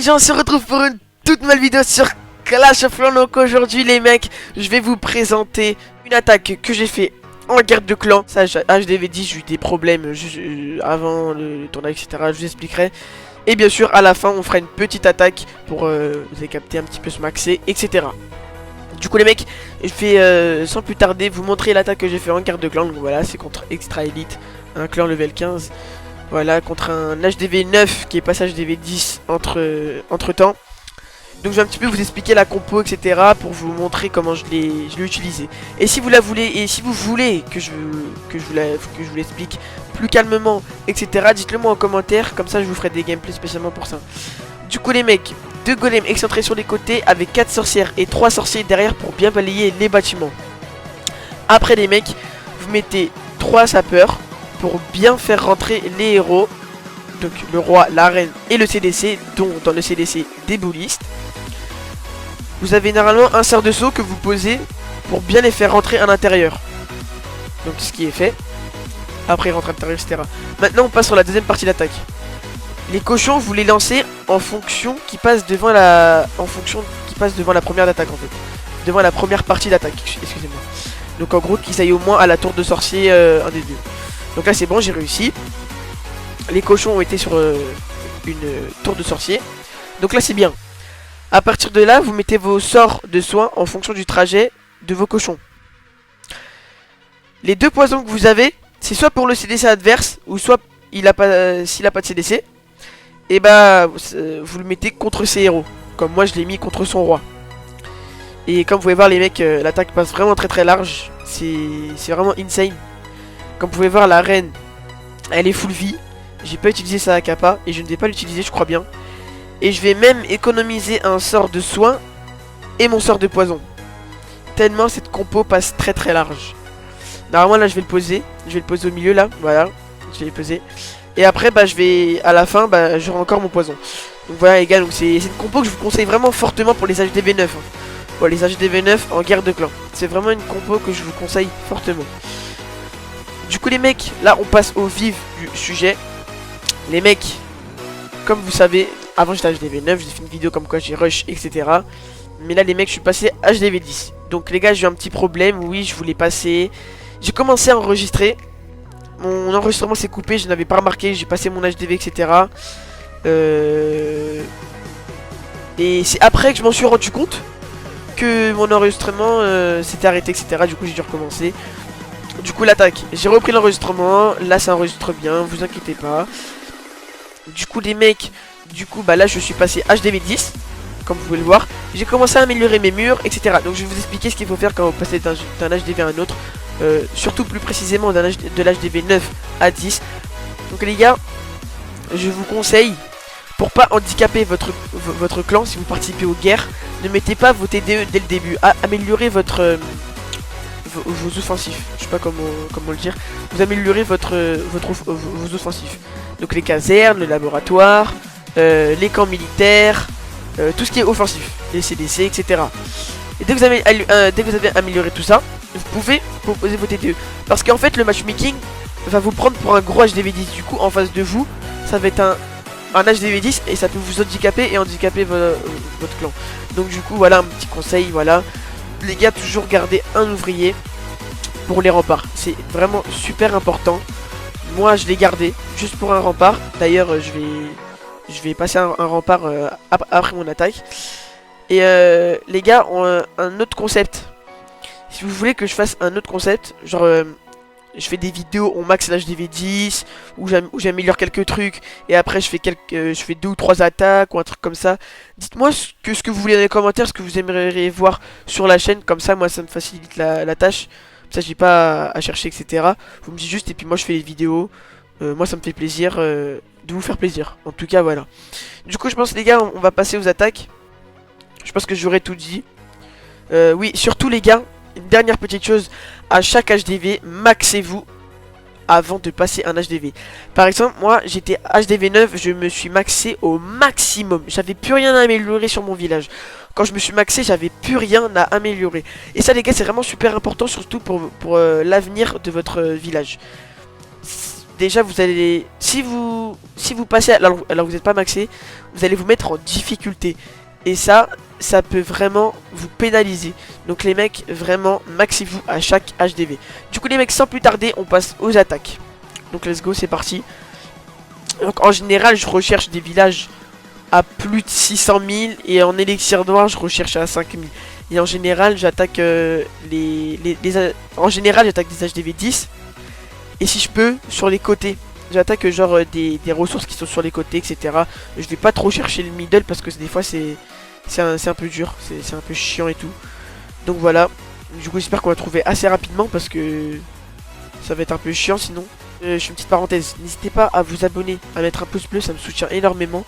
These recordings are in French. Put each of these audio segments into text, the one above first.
gens, on se retrouve pour une toute nouvelle vidéo sur Clash of Clans. Donc aujourd'hui les mecs, je vais vous présenter une attaque que j'ai fait en guerre de clan. Ça, HDV10, j'ai eu des problèmes avant le tournage, etc. Je vous expliquerai. Et bien sûr, à la fin, on fera une petite attaque pour vous avez capté un petit peu se maxer, etc. Du coup les mecs, je vais sans plus tarder vous montrer l'attaque que j'ai fait en guerre de clan. Donc voilà, c'est contre Extra Elite, un clan level 15. Voilà, contre un HDV 9 qui est passé HDV 10 entre temps. Donc je vais un petit peu vous expliquer la compo, etc. pour vous montrer comment je l'ai utilisé. Et si vous la voulez, et si vous voulez que je vous l'explique plus calmement, etc. dites-le moi en commentaire, comme ça je vous ferai des gameplays spécialement pour ça. Du coup les mecs, 2 golems excentrés sur les côtés avec 4 sorcières et 3 sorciers derrière pour bien balayer les bâtiments. Après les mecs, vous mettez 3 sapeurs pour bien faire rentrer les héros. Donc le roi, la reine et le CDC, dont dans le CDC des boulistes. Vous avez généralement un sort de saut que vous posez pour bien les faire rentrer à l'intérieur. Donc ce qui est fait. Après rentrer à l'intérieur, etc. Maintenant on passe sur la deuxième partie d'attaque. Les cochons, vous les lancez en fonction qui passe devant la première d'attaque en fait. Devant la première partie d'attaque, excusez-moi. Donc en gros qu'ils aillent au moins à la tour de sorcier, un des deux. Donc là c'est bon, j'ai réussi. Les cochons ont été sur une tour de sorcier. Donc là c'est bien. À partir de là, vous mettez vos sorts de soins en fonction du trajet de vos cochons. Les 2 poisons que vous avez, c'est soit pour le CDC adverse, ou soit s'il n'a pas de CDC, et bah vous le mettez contre ses héros. Comme moi je l'ai mis contre son roi. Et comme vous pouvez voir les mecs, l'attaque passe vraiment très large. C'est vraiment insane. Comme vous pouvez voir, la reine, elle est full vie. J'ai pas utilisé sa kappa et je ne vais pas l'utiliser, je crois bien. Et je vais même économiser un sort de soin et mon sort de poison. Tellement cette compo passe très large. Normalement là je vais le poser. Je vais le poser au milieu là. Voilà. Je vais le poser. Et après bah je vais. À la fin bah j'aurai encore mon poison. Donc voilà les gars. Donc c'est une compo que je vous conseille vraiment fortement pour les HDV9. Hein. Bon, les HDV9 en guerre de clan. C'est vraiment une compo que je vous conseille fortement. Du coup les mecs, là on passe au vif du sujet. Les mecs, comme vous savez, avant j'étais HDV9, j'ai fait une vidéo comme quoi j'ai rush, etc. Mais là les mecs, je suis passé HDV10. Donc les gars, j'ai eu un petit problème, oui, je voulais passer. J'ai commencé à enregistrer. Mon enregistrement s'est coupé, je n'avais pas remarqué, j'ai passé mon HDV, etc. Et c'est après que je m'en suis rendu compte que mon enregistrement s'était arrêté, etc. Du coup j'ai dû recommencer. Du coup l'attaque, j'ai repris l'enregistrement. Là ça enregistre bien, vous inquiétez pas. Du coup les mecs, bah là je suis passé HDV10, comme vous pouvez le voir. J'ai commencé à améliorer mes murs, etc. Donc je vais vous expliquer ce qu'il faut faire quand vous passez d'un HDV à un autre. Surtout plus précisément de l'HDV 9 à 10. Donc les gars, je vous conseille, pour pas handicaper votre clan si vous participez aux guerres, ne mettez pas vos TDE dès le début. Améliorez vos offensifs. Je sais pas comment le dire. Vous améliorez vos offensifs. Donc les casernes, le laboratoire, les camps militaires, tout ce qui est offensif, les CDC, etc. Et dès que vous avez amélioré tout ça, vous pouvez proposer vos TDE. Parce qu'en fait le matchmaking va vous prendre pour un gros HDV10. Du coup en face de vous, ça va être un HDV10 et ça peut vous handicaper et handicaper votre clan. Donc du coup voilà un petit conseil, voilà. Les gars, toujours garder un ouvrier pour les remparts. C'est vraiment super important. Moi je l'ai gardé juste pour un rempart. D'ailleurs je vais passer un rempart après mon attaque. Et les gars ont un autre concept. Si vous voulez que je fasse un autre concept, genre je fais des vidéos, on max l'HDV10 où j'améliore quelques trucs et après je fais 2 ou 3 attaques ou un truc comme ça. Dites-moi ce que vous voulez dans les commentaires, ce que vous aimeriez voir sur la chaîne, comme ça moi ça me facilite la tâche. Comme ça j'ai pas à chercher, etc. Vous me dites juste et puis moi je fais les vidéos. Moi ça me fait plaisir de vous faire plaisir. En tout cas voilà. Du coup je pense les gars on va passer aux attaques. Je pense que j'aurais tout dit. Oui surtout les gars, une dernière petite chose, à chaque HDV, maxez-vous avant de passer un HDV. Par exemple, moi j'étais HDV 9, je me suis maxé au maximum. J'avais plus rien à améliorer sur mon village. Quand je me suis maxé, j'avais plus rien à améliorer. Et ça les gars, c'est vraiment super important, surtout pour l'avenir de votre village. déjà vous allez, si vous passez alors vous n'êtes pas maxé, vous allez vous mettre en difficulté. Et ça peut vraiment vous pénaliser. Donc les mecs, vraiment, maxez-vous à chaque HDV. Du coup les mecs, sans plus tarder, on passe aux attaques. Donc let's go, c'est parti. Donc en général, je recherche des villages à plus de 600 000. Et en élixir noir, je recherche à 5 000. Et en général, j'attaque en général, j'attaque des HDV 10. Et si je peux, sur les côtés. J'attaque genre des ressources qui sont sur les côtés, etc. Je vais pas trop chercher le middle parce que des fois c'est un peu dur, c'est un peu chiant et tout. Donc voilà, du coup j'espère qu'on va trouver assez rapidement parce que ça va être un peu chiant sinon. Je fais une petite parenthèse, n'hésitez pas à vous abonner, à mettre un pouce bleu, ça me soutient énormément.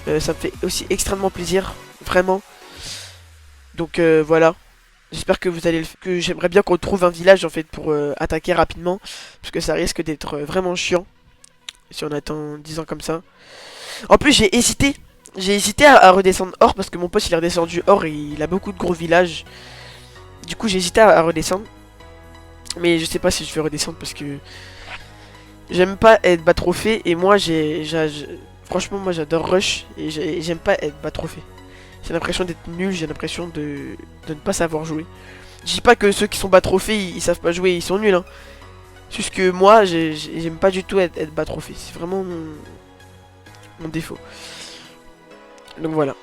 Ça me fait aussi extrêmement plaisir, vraiment. Donc voilà, j'espère que vous allez que j'aimerais bien qu'on trouve un village en fait pour attaquer rapidement. Parce que ça risque d'être vraiment chiant si on attend 10 ans comme ça. En plus j'ai hésité. J'ai hésité à redescendre hors parce que mon pote il est redescendu hors et il a beaucoup de gros villages. Du coup j'ai hésité à redescendre. Mais je sais pas si je vais redescendre parce que j'aime pas être bas trophée. Et moi franchement moi j'adore rush et j'aime pas être bas trophée. J'ai l'impression d'être nul, j'ai l'impression de ne pas savoir jouer. Je dis pas que ceux qui sont bas trophée ils savent pas jouer, ils sont nuls hein. C'est juste que moi j'aime pas du tout être bas trophée. C'est vraiment mon défaut. Donc voilà.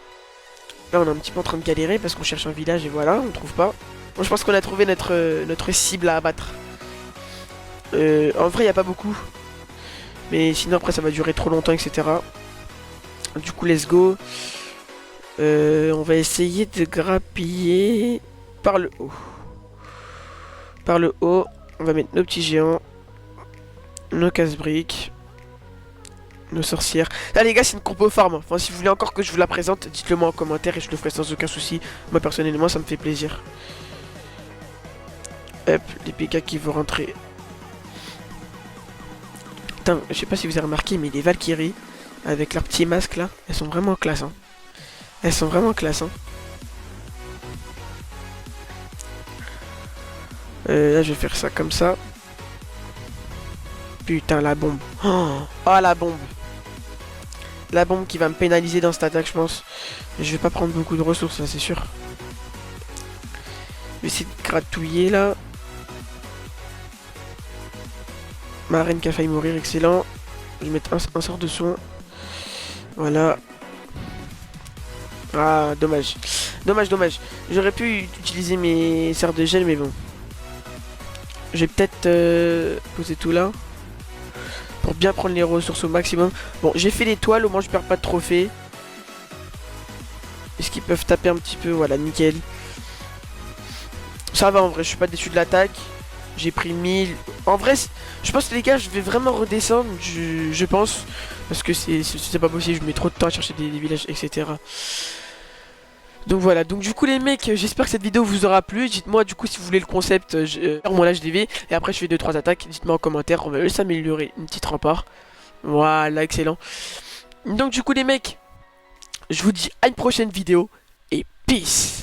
Là on est un petit peu en train de galérer parce qu'on cherche un village et voilà, on trouve pas. Bon, je pense qu'on a trouvé notre cible à abattre. En vrai il n'y a pas beaucoup. Mais sinon après ça va durer trop longtemps, etc. Du coup let's go. On va essayer de grappiller par le haut. Par le haut, on va mettre nos petits géants. Nos casse-briques. Nos sorcières. Là les gars c'est une compo farm. Enfin si vous voulez encore que je vous la présente, dites-le moi en commentaire et je le ferai sans aucun souci. Moi personnellement ça me fait plaisir. Hop, les PK qui vont rentrer. Putain, je sais pas si vous avez remarqué mais les Valkyries avec leur petit masque là, elles sont vraiment classe hein. Elles sont vraiment classe hein. Là je vais faire ça comme ça. Putain la bombe. Oh la bombe. La bombe qui va me pénaliser dans cette attaque je pense. Je vais pas prendre beaucoup de ressources ça c'est sûr. Je vais essayer de gratouiller là. Ma reine qui a failli mourir, excellent. Je vais mettre un sort de soin. Voilà. Ah dommage. Dommage. J'aurais pu utiliser mes serres de gel mais bon. Je vais peut-être poser tout là. Pour bien prendre les ressources au maximum. Bon, j'ai fait l'étoile, au moins je perds pas de trophée. Est-ce qu'ils peuvent taper un petit peu? Voilà, nickel. Ça va en vrai, je suis pas déçu de l'attaque. J'ai pris 1000. En vrai, je pense les gars, je vais vraiment redescendre, je pense. Parce que c'est pas possible, je mets trop de temps à chercher des villages, etc. Donc voilà, donc du coup les mecs, j'espère que cette vidéo vous aura plu. Dites-moi du coup si vous voulez le concept, moi là je l'HDV. Et après je fais 2-3 attaques, dites-moi en commentaire, on va juste améliorer une petite rempart. Voilà, excellent. Donc du coup les mecs, je vous dis à une prochaine vidéo et peace.